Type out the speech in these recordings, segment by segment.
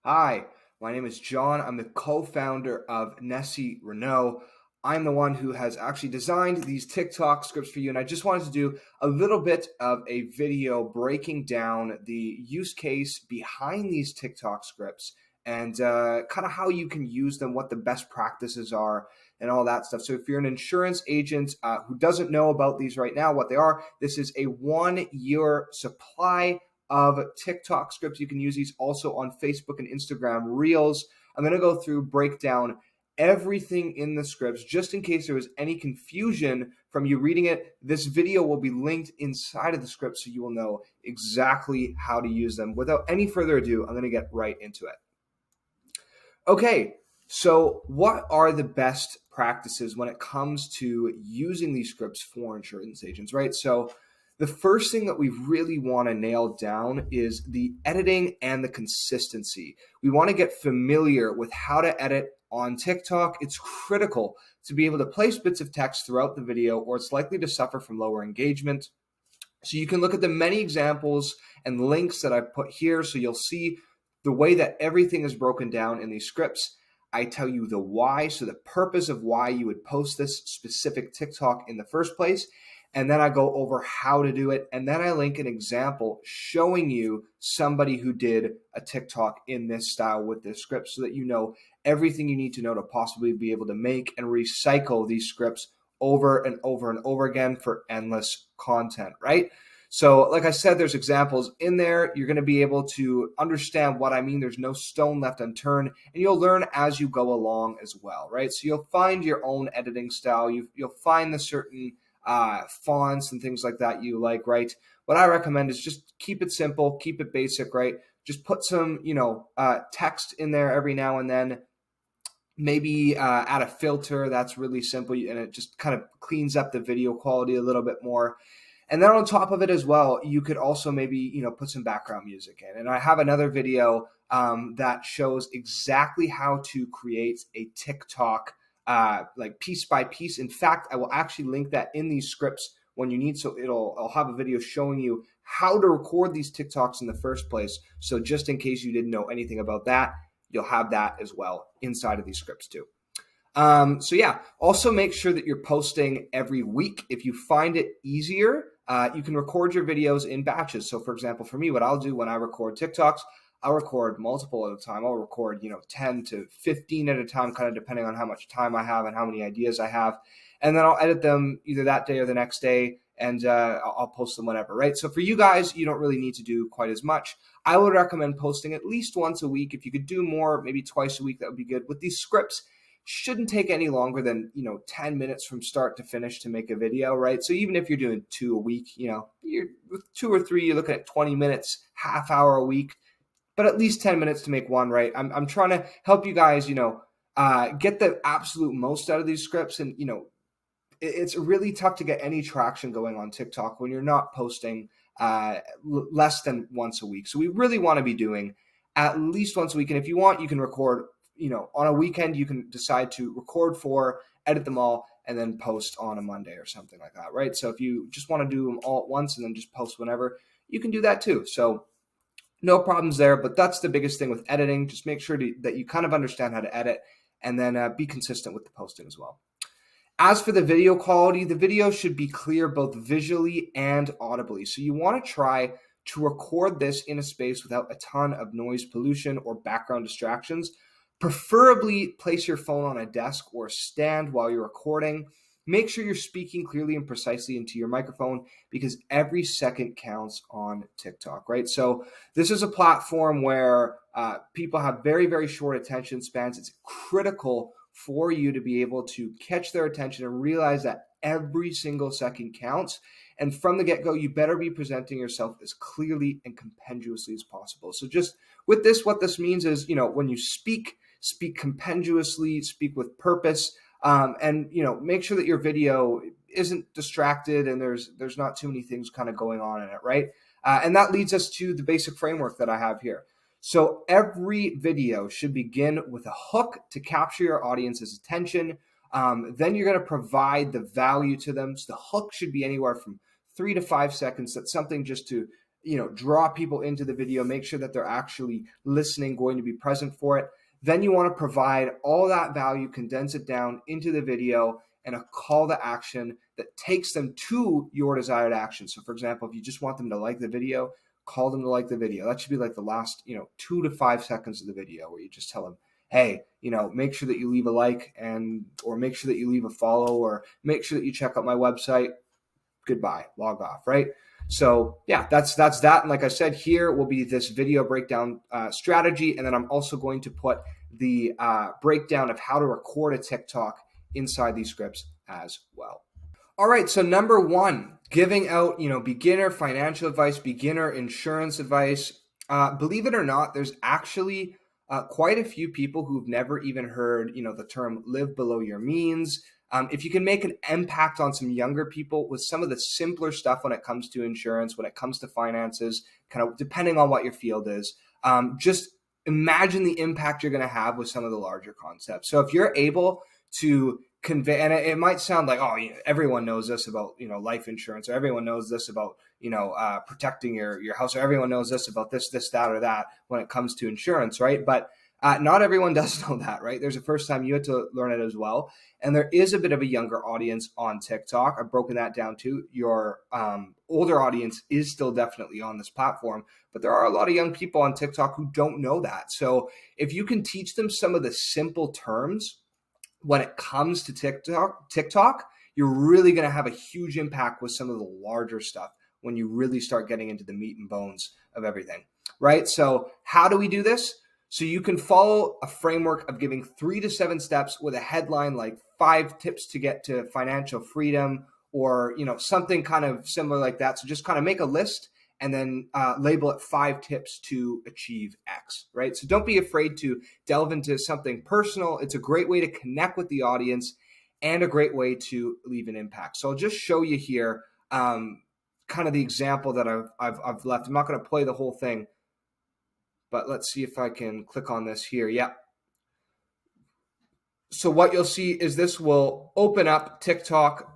Hi, my name is John. I'm the co-founder of Nessie Renault. I'm the one who has actually designed these TikTok scripts for you, and I just wanted to do a little bit of a video breaking down the use case behind these TikTok scripts and kind of how you can use them, what the best practices are, and all that stuff. So if you're an insurance agent who doesn't know about these right now, what they are, this is a 1 year supply of TikTok scripts. You can use these also on Facebook and Instagram Reels. I'm going to go through, break down everything in the scripts just in case there was any confusion from you reading it. This video will be linked inside of the script so you will know exactly how to use them. Without any further ado, I'm going to get right into it. Okay, so what are the best practices when it comes to using these scripts for insurance agents, right? So the first thing that we really want to nail down is the editing and the consistency. We want to get familiar with how to edit on TikTok. It's critical to be able to place bits of text throughout the video, or it's likely to suffer from lower engagement. So you can look at the many examples and links that I've put here, so you'll see the way that everything is broken down in these scripts. I tell you the why, so the purpose of why you would post this specific TikTok in the first place. And then I go over how to do it. And then I link an example showing you somebody who did a TikTok in this style with this script so that you know everything you need to know to possibly be able to make and recycle these scripts over and over and over again for endless content, right? So like I said, there's examples in there. You're going to be able to understand what I mean. There's no stone left unturned, and you'll learn as you go along as well, right? So you'll find your own editing style. You'll find the certain fonts and things like that you like, right? What I recommend is just keep it simple, keep it basic, right? Just put some, text in there every now and then. Maybe add a filter. That's really simple, and it just kind of cleans up the video quality a little bit more. And then on top of it as well, you could also maybe, put some background music in. And I have another video that shows exactly how to create a TikTok like piece by piece. In fact, I will actually link that in these scripts when you need. So I'll have a video showing you how to record these TikToks in the first place. So just in case you didn't know anything about that, you'll have that as well inside of these scripts too. So yeah, also make sure that you're posting every week. If you find it easier, you can record your videos in batches. So for example, for me, what I'll do when I record TikToks, I'll record multiple at a time. I'll record, 10 to 15 at a time, kind of depending on how much time I have and how many ideas I have. And then I'll edit them either that day or the next day, and I'll post them whenever, right? So for you guys, you don't really need to do quite as much. I would recommend posting at least once a week. If you could do more, maybe twice a week, that would be good. With these scripts, shouldn't take any longer than 10 minutes from start to finish to make a video, right? So even if you're doing 2 a week, you're with 2 or 3, you're looking at 20 minutes, half hour a week, but at least 10 minutes to make one, right? I'm trying to help you guys, get the absolute most out of these scripts. And it's really tough to get any traction going on TikTok when you're not posting less than once a week. So we really want to be doing at least once a week. And if you want, you can record, on a weekend, you can decide to record 4, edit them all, and then post on a Monday or something like that, right? So if you just want to do them all at once and then just post whenever, you can do that too. So no problems there, but that's the biggest thing with editing. Just make sure that you kind of understand how to edit, and then be consistent with the posting as well. As for the video quality, the video should be clear both visually and audibly. So you want to try to record this in a space without a ton of noise pollution or background distractions. Preferably place your phone on a desk or a stand while you're recording. Make sure you're speaking clearly and precisely into your microphone, because every second counts on TikTok, right? So this is a platform where people have very, very short attention spans. It's critical for you to be able to catch their attention and realize that every single second counts. And from the get-go, you better be presenting yourself as clearly and compendiously as possible. So just with this, what this means is, when you speak compendiously, speak with purpose, and make sure that your video isn't distracted and there's not too many things kind of going on in it, right? And that leads us to the basic framework that I have here. So every video should begin with a hook to capture your audience's attention. Then you're going to provide the value to them. So the hook should be anywhere from 3 to 5 seconds. That's something just to draw people into the video, make sure that they're actually listening, going to be present for it. Then you want to provide all that value, condense it down into the video and a call to action that takes them to your desired action. So for example, if you just want them to like the video, call them to like the video. That should be like the last, 2 to 5 seconds of the video where you just tell them, hey, make sure that you leave a like or make sure that you leave a follow or make sure that you check out my website. Goodbye, log off, right? So yeah, that's that. And like I said, here will be this video breakdown strategy. And then I'm also going to put the breakdown of how to record a TikTok inside these scripts as well. All right, so number 1, giving out, beginner financial advice, beginner insurance advice. Believe it or not, there's actually quite a few people who've never even heard, the term live below your means. If you can make an impact on some younger people with some of the simpler stuff when it comes to insurance, when it comes to finances, kind of depending on what your field is, just imagine the impact you're going to have with some of the larger concepts. So if you're able to convey, and it might sound like, oh, everyone knows this about, life insurance, or everyone knows this about, protecting your house, or everyone knows this about this, that, or that when it comes to insurance, right? But not everyone does know that, right? There's a first time you had to learn it as well. And there is a bit of a younger audience on TikTok. I've broken that down too. Your older audience is still definitely on this platform, but there are a lot of young people on TikTok who don't know that. So if you can teach them some of the simple terms when it comes to TikTok, you're really going to have a huge impact with some of the larger stuff when you really start getting into the meat and bones of everything, right? So how do we do this? So you can follow a framework of giving 3 to 7 steps with a headline like 5 tips to get to financial freedom, or something kind of similar like that. So just kind of make a list and then label it 5 tips to achieve X, right? So don't be afraid to delve into something personal. It's a great way to connect with the audience and a great way to leave an impact. So I'll just show you here kind of the example that I've left. I'm not going to play the whole thing, but let's see if I can click on this here. Yeah. So what you'll see is this will open up TikTok,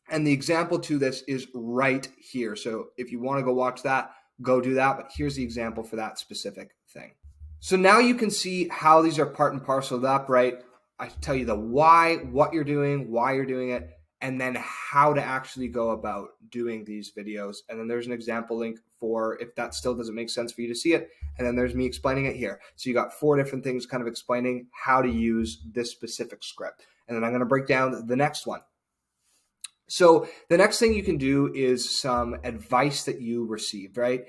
and the example to this is right here. So if you want to go watch that, go do that. But here's the example for that specific thing. So now you can see how these are part and parceled up, right? I tell you the why, what you're doing, why you're doing it, and then how to actually go about doing these videos. And then there's an example link for if that still doesn't make sense for you to see it. And then there's me explaining it here. So you got 4 different things kind of explaining how to use this specific script. And then I'm going to break down the next one. So the next thing you can do is some advice that you received, right?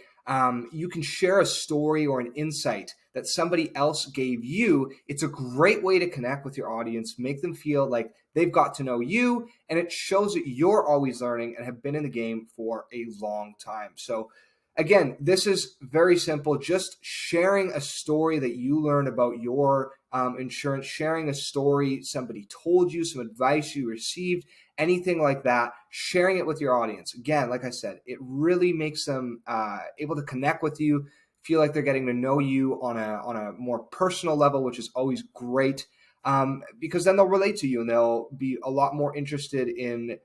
You can share a story or an insight that somebody else gave you. It's a great way to connect with your audience, make them feel like they've got to know you, and it shows that you're always learning and have been in the game for a long time. So again, this is very simple. Just sharing a story that you learned about your insurance, sharing a story somebody told you, some advice you received, anything like that, sharing it with your audience. Again, like I said, it really makes them able to connect with you, feel like they're getting to know you on a more personal level, which is always great, because then they'll relate to you and they'll be a lot more interested in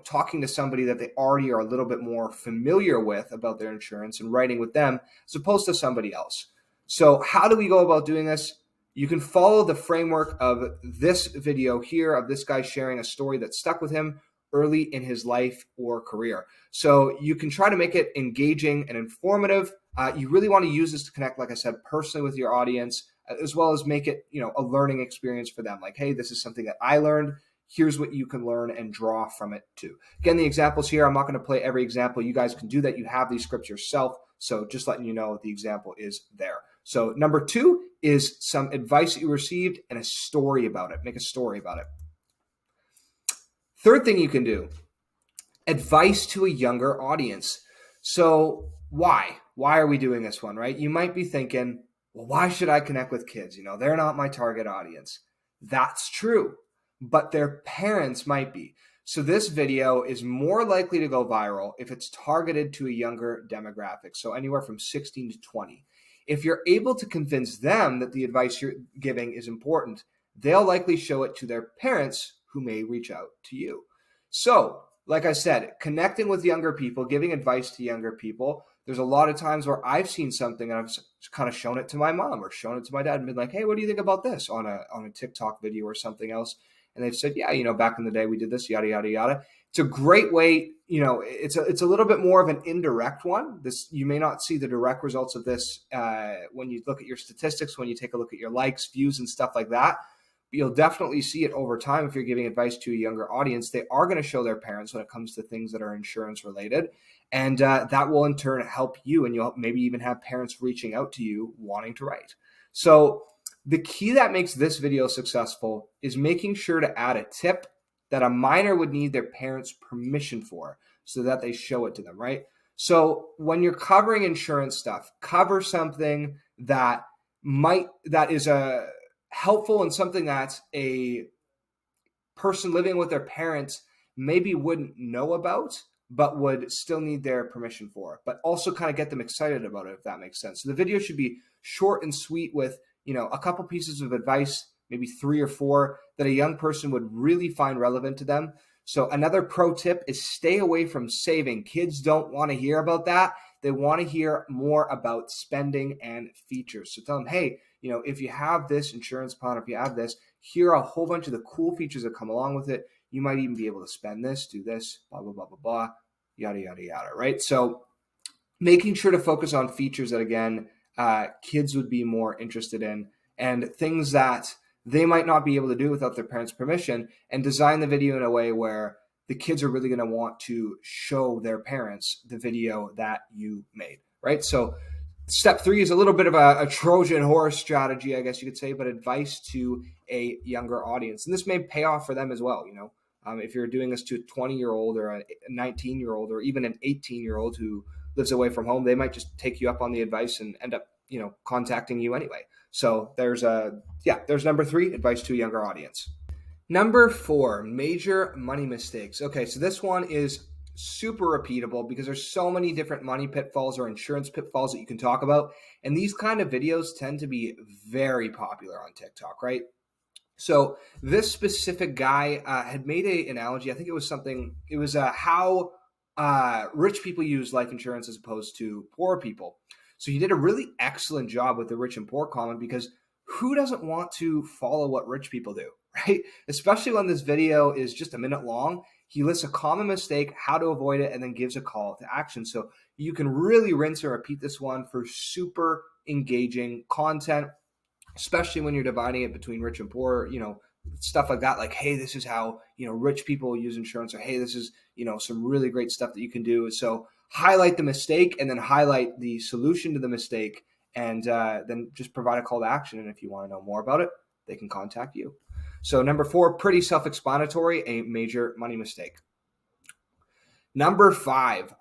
talking to somebody that they already are a little bit more familiar with about their insurance and writing with them as opposed to somebody else. So how do we go about doing this? You can follow the framework of this video here of this guy sharing a story that stuck with him early in his life or career. So you can try to make it engaging and informative. You really want to use this to connect, like I said, personally with your audience, as well as make it, a learning experience for them. Like, hey, this is something that I learned. Here's what you can learn and draw from it too. Again, the examples here, I'm not going to play every example. You guys can do that. You have these scripts yourself. So just letting you know the example is there. So number 2 is some advice that you received and a story about it. Make a story about it. Third thing you can do, advice to a younger audience. So why? Why are we doing this one, right? You might be thinking, well, why should I connect with kids? They're not my target audience. That's true, but their parents might be. So this video is more likely to go viral if it's targeted to a younger demographic, so anywhere from 16 to 20. If you're able to convince them that the advice you're giving is important, they'll likely show it to their parents who may reach out to you. So, like I said, connecting with younger people, giving advice to younger people, there's a lot of times where I've seen something and I've kind of shown it to my mom or shown it to my dad and been like, hey, what do you think about this on a TikTok video or something else? And they've said, yeah, back in the day we did this, yada, yada, yada. It's a great way, it's a little bit more of an indirect one. You may not see the direct results of this when you look at your statistics, when you take a look at your likes, views, and stuff like that. But you'll definitely see it over time if you're giving advice to a younger audience. They are going to show their parents when it comes to things that are insurance related. And that will in turn help you. And you'll maybe even have parents reaching out to you wanting to write. So the key that makes this video successful is making sure to add a tip that a minor would need their parents' permission for so that they show it to them, right? So when you're covering insurance stuff, cover something that is helpful and something that a person living with their parents maybe wouldn't know about, but would still need their permission for, but also kind of get them excited about it, if that makes sense. So the video should be short and sweet with, a couple pieces of advice, maybe 3 or 4 that a young person would really find relevant to them. So another pro tip is stay away from saving. Kids don't want to hear about that. They want to hear more about spending and features. So tell them, hey, if you have this insurance plan, if you have this, here are a whole bunch of the cool features that come along with it. You might even be able to spend this, do this, blah, blah, blah, blah, blah, yada, yada, yada, right? So making sure to focus on features that, again, kids would be more interested in and things that they might not be able to do without their parents' permission, and design the video in a way where the kids are really going to want to show their parents the video that you made, right? So step 3 is a little bit of a Trojan horse strategy, I guess you could say, but advice to a younger audience. And this may pay off for them as well, if you're doing this to a 20-year-old or a 19-year-old or even an 18-year-old who lives away from home, they might just take you up on the advice and end up, contacting you anyway. So there's number 3, advice to a younger audience. Number 4, major money mistakes. Okay, so this one is super repeatable because there's so many different money pitfalls or insurance pitfalls that you can talk about. And these kind of videos tend to be very popular on TikTok, right? So this specific guy had made an analogy. I think it was how rich people use life insurance as opposed to poor people. So he did a really excellent job with the rich and poor comment, because who doesn't want to follow what rich people do, right? Especially when this video is just a minute long. He lists a common mistake, how to avoid it, and then gives a call to action. So you can really rinse and repeat this one for super engaging content, especially when you're dividing it between rich and poor, stuff like that. Like, hey, this is how, rich people use insurance, or hey, this is, some really great stuff that you can do. So highlight the mistake and then highlight the solution to the mistake, and then just provide a call to action. And if you want to know more about it, they can contact you. So number 4, pretty self-explanatory, a major money mistake. Number 5,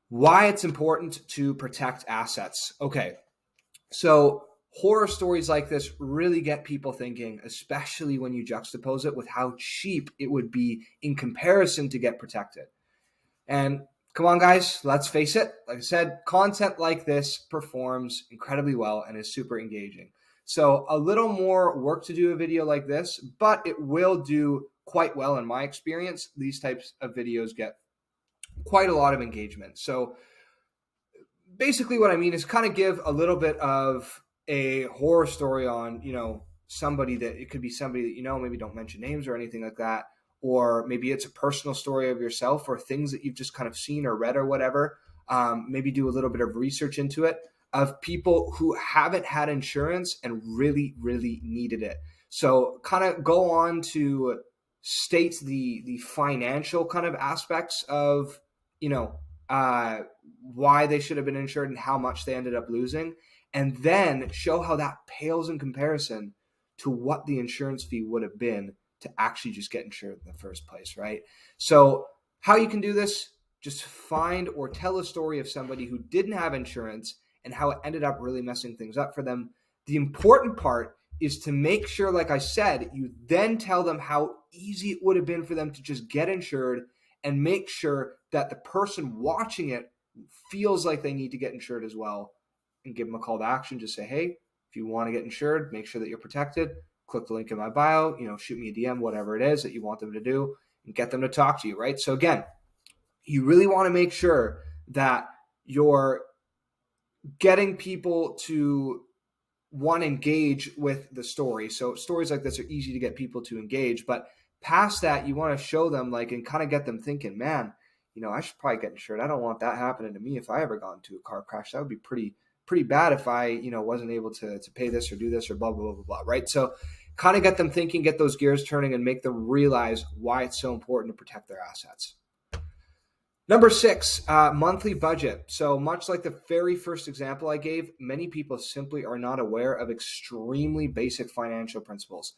why it's important to protect assets. Okay, so horror stories like this really get people thinking, especially when you juxtapose it with how cheap it would be in comparison to get protected. And come on, guys, let's face it. Like I said, content like this performs incredibly well and is super engaging. So a little more work to do a video like this, but it will do quite well in my experience. These types of videos get quite a lot of engagement. So basically what I mean is kind of give a little bit of a horror story on, somebody that it could be somebody that, maybe don't mention names or anything like that. Or maybe it's a personal story of yourself or things that you've just kind of seen or read or whatever. Maybe do a little bit of research into it, of people who haven't had insurance and really, really needed it. So kind of go on to state the financial kind of aspects of, why they should have been insured and how much they ended up losing. And then show how that pales in comparison to what the insurance fee would have been to actually just get insured in the first place, right? So how you can do this, just find or tell a story of somebody who didn't have insurance and how it ended up really messing things up for them. The important part is to make sure, like I said, you then tell them how easy it would have been for them to just get insured, and make sure that the person watching it feels like they need to get insured as well, and give them a call to action. Just say, hey, if you want to get insured, make sure that you're protected. Click the link in my bio, shoot me a DM, whatever it is that you want them to do, and get them to talk to you, right? So again, you really want to make sure that you're getting people to want to engage with the story. So stories like this are easy to get people to engage, but past that, you want to show them like and kind of get them thinking, man, I should probably get insured. I don't want that happening to me if I ever got into a car crash. That would be pretty bad if I, wasn't able to pay this or do this or blah blah blah blah blah. Right. So kind of get them thinking, get those gears turning, and make them realize why it's so important to protect their assets. Number 6, monthly budget. So much like the very first example I gave, many people simply are not aware of extremely basic financial principles.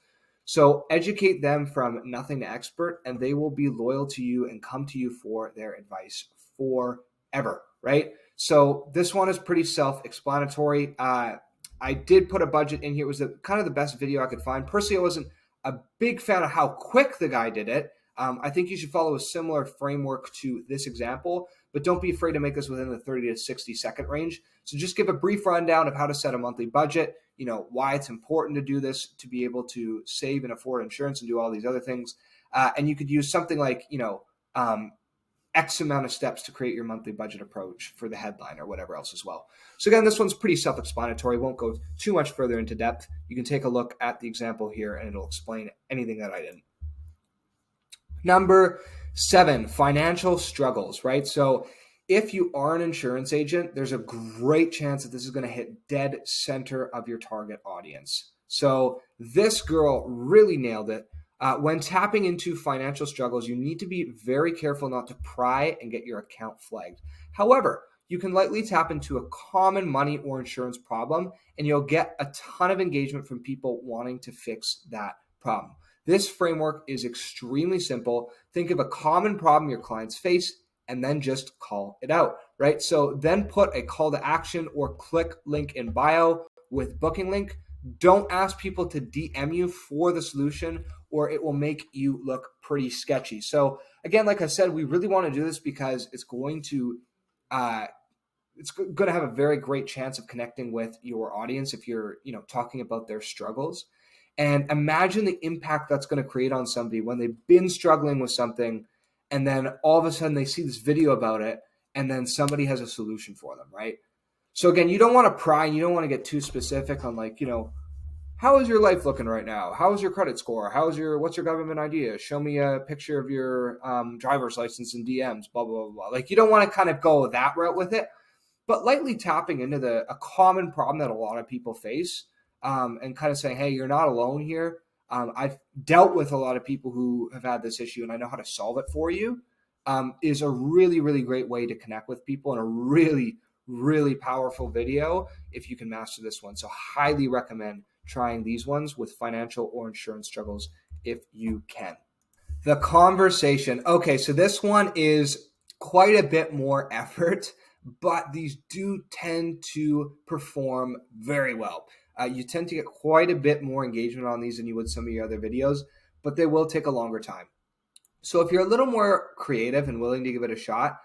So educate them from nothing to expert, and they will be loyal to you and come to you for their advice forever, right? So this one is pretty self-explanatory. I did put a budget in here. It was kind of the best video I could find. Personally, I wasn't a big fan of how quick the guy did it. I think you should follow a similar framework to this example, but don't be afraid to make this within the 30 to 60 second range. So just give a brief rundown of how to set a monthly budget, why it's important to do this to be able to save and afford insurance and do all these other things. And you could use something like, X amount of steps to create your monthly budget approach for the headline or whatever else as well. So again, this one's pretty self-explanatory. Won't go too much further into depth. You can take a look at the example here and it'll explain anything that I didn't. Number 7, financial struggles, right? So if you are an insurance agent, there's a great chance that this is going to hit dead center of your target audience. So this girl really nailed it. When tapping into financial struggles, you need to be very careful not to pry and get your account flagged. However, you can lightly tap into a common money or insurance problem, and you'll get a ton of engagement from people wanting to fix that problem. This framework is extremely simple. Think of a common problem your clients face and then just call it out, right? So then put a call to action or click link in bio with booking link. Don't ask people to DM you for the solution or it will make you look pretty sketchy. So again, like I said, we really want to do this because it's going to have a very great chance of connecting with your audience if you're, talking about their struggles. And imagine the impact that's going to create on somebody when they've been struggling with something and then all of a sudden they see this video about it and then somebody has a solution for them, right? So again, you don't want to pry and you don't want to get too specific on like, how is your life looking right now? How is your credit score? What's your government idea? Show me a picture of your driver's license and DMs, blah, blah, blah, blah. Like you don't want to kind of go that route with it, but lightly tapping into a common problem that a lot of people face. And kind of saying, hey, you're not alone here. I've dealt with a lot of people who have had this issue and I know how to solve it for you, is a really, really great way to connect with people and a really, really powerful video if you can master this one. So highly recommend trying these ones with financial or insurance struggles if you can. The conversation. Okay, so this one is quite a bit more effort, but these do tend to perform very well. You tend to get quite a bit more engagement on these than you would some of your other videos, but they will take a longer time. So if you're a little more creative and willing to give it a shot,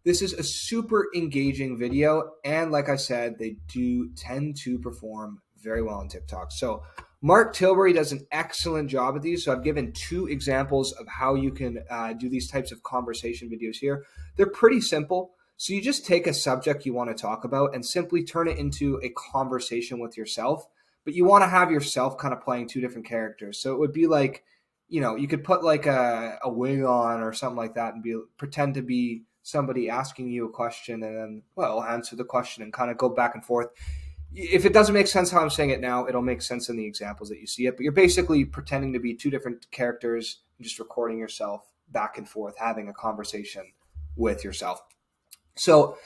this is a super engaging video. And like I said, they do tend to perform very well on TikTok. So Mark Tilbury does an excellent job at these. So I've given 2 examples of how you can do these types of conversation videos here. They're pretty simple. So you just take a subject you want to talk about and simply turn it into a conversation with yourself. But you want to have yourself kind of playing 2 different characters. So it would be like, you could put like a wig on or something like that and pretend to be somebody asking you a question and then, answer the question and kind of go back and forth. If it doesn't make sense how I'm saying it now, it'll make sense in the examples that you see it. But you're basically pretending to be 2 different characters and just recording yourself back and forth, having a conversation with yourself. So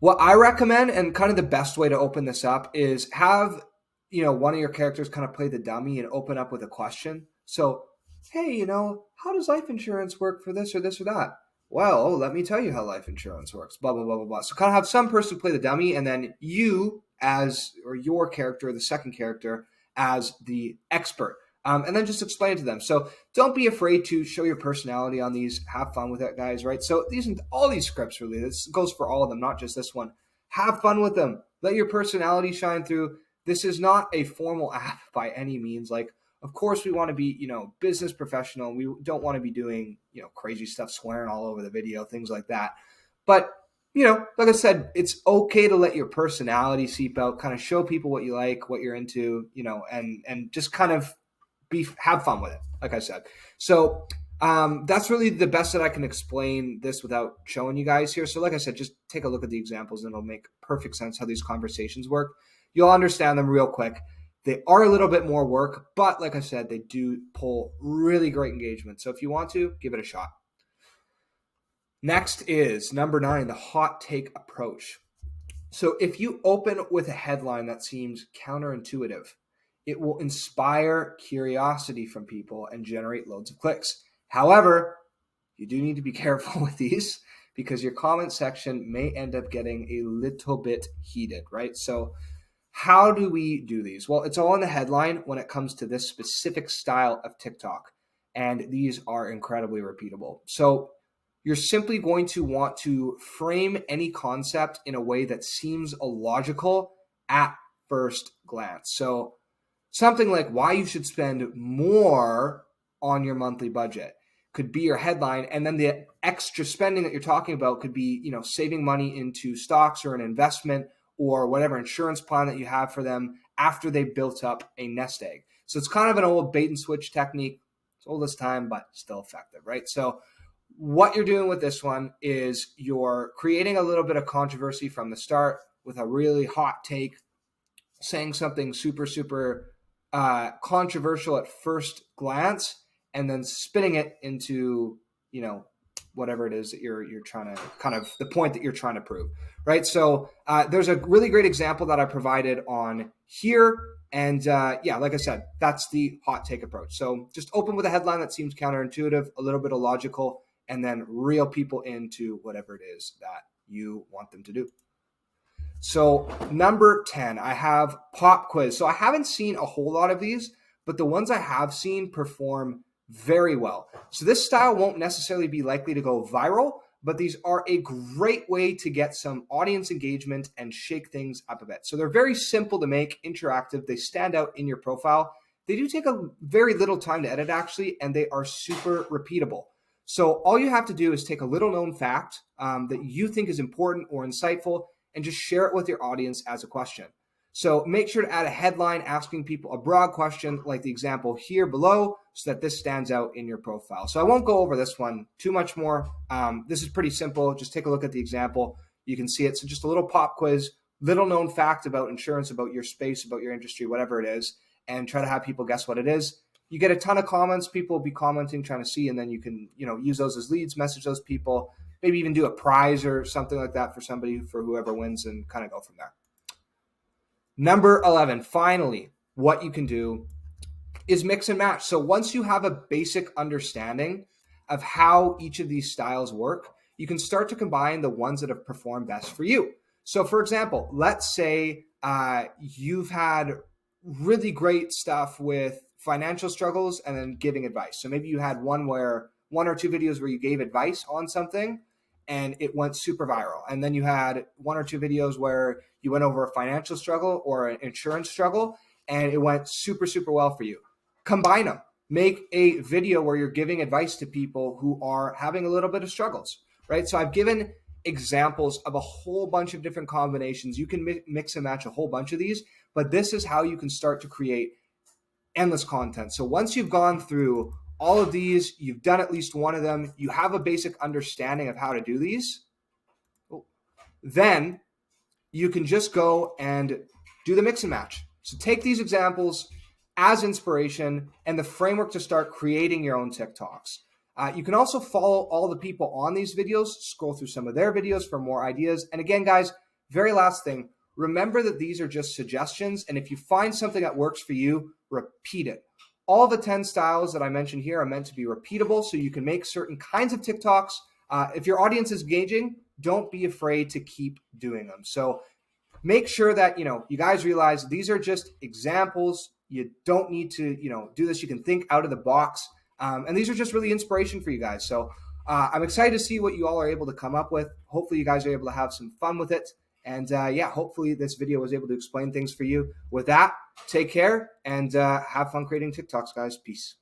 what I recommend and kind of the best way to open this up is have, one of your characters kind of play the dummy and open up with a question. So, hey, how does life insurance work for this or this or that? Well, let me tell you how life insurance works, blah, blah, blah, blah, blah. So kind of have some person play the dummy and then you or your character, the second character, as the expert. And then just explain it to them. So don't be afraid to show your personality on these. Have fun with it, guys, right? So all these scripts, really, this goes for all of them, not just this one. Have fun with them. Let your personality shine through. This is not a formal app by any means. Like, of course, we want to be, business professional. We don't want to be doing, crazy stuff, swearing all over the video, things like that. But like I said, it's okay to let your personality seep out, kind of show people what you like, what you're into, and just kind of have fun with it, like I said. So that's really the best that I can explain this without showing you guys here. So like I said, just take a look at the examples and it'll make perfect sense how these conversations work. You'll understand them real quick. They are a little bit more work, but like I said, they do pull really great engagement. So if you want to, give it a shot. Next is number 9, the hot take approach. So if you open with a headline that seems counterintuitive, it will inspire curiosity from people and generate loads of clicks. However, you do need to be careful with these because your comment section may end up getting a little bit heated, right? So how do we do these? Well, it's all in the headline when it comes to this specific style of TikTok, and these are incredibly repeatable. So you're simply going to want to frame any concept in a way that seems illogical at first glance. So something like why you should spend more on your monthly budget could be your headline. And then the extra spending that you're talking about could be, saving money into stocks or an investment or whatever insurance plan that you have for them after they've built up a nest egg. So it's kind of an old bait and switch technique. It's old as time, but still effective, right? So what you're doing with this one is you're creating a little bit of controversy from the start with a really hot take, saying something super, super controversial at first glance, and then spinning it into, whatever it is that you're trying to kind of the point that you're trying to prove, right? So there's a really great example that I provided on here. And like I said, that's the hot take approach. So just open with a headline that seems counterintuitive, a little bit illogical, and then reel people into whatever it is that you want them to do. So number 10, I have pop quiz. So I haven't seen a whole lot of these, but the ones I have seen perform very well. So this style won't necessarily be likely to go viral, but these are a great way to get some audience engagement and shake things up a bit. So they're very simple to make, interactive. They stand out in your profile. They do take a very little time to edit actually, and they are super repeatable. So all you have to do is take a little known fact that you think is important or insightful and just share it with your audience as a question. So make sure to add a headline asking people a broad question like the example here below so that this stands out in your profile. So I won't go over this one too much more. This is pretty simple. Just take a look at the example. You can see it. So just a little pop quiz, little known fact about insurance, about your space, about your industry, whatever it is, and try to have people guess what it is. You get a ton of comments. People will be commenting, trying to see, and then you can, use those as leads, message those people, maybe even do a prize or something like that for whoever wins and kind of go from there. Number 11, finally, what you can do is mix and match. So once you have a basic understanding of how each of these styles work, you can start to combine the ones that have performed best for you. So for example, let's say you've had really great stuff with financial struggles and then giving advice. So maybe you had one or two videos where you gave advice on something and it went super viral. And then you had one or two videos where you went over a financial struggle or an insurance struggle and it went super, super well for you. Combine them. Make a video where you're giving advice to people who are having a little bit of struggles, right? So I've given examples of a whole bunch of different combinations. You can mix and match a whole bunch of these, but this is how you can start to create endless content. So once you've gone through all of these, you've done at least one of them, you have a basic understanding of how to do these, then you can just go and do the mix and match. So take these examples as inspiration and the framework to start creating your own TikToks. You can also follow all the people on these videos, scroll through some of their videos for more ideas. And again, guys, very last thing, remember that these are just suggestions. And if you find something that works for you, repeat it. All the 10 styles that I mentioned here are meant to be repeatable so you can make certain kinds of TikToks. If your audience is engaging, don't be afraid to keep doing them. So make sure that, you guys realize these are just examples. You don't need to, do this. You can think out of the box. And these are just really inspiration for you guys. So I'm excited to see what you all are able to come up with. Hopefully you guys are able to have some fun with it. And hopefully this video was able to explain things for you. With that, take care and have fun creating TikToks, guys. Peace.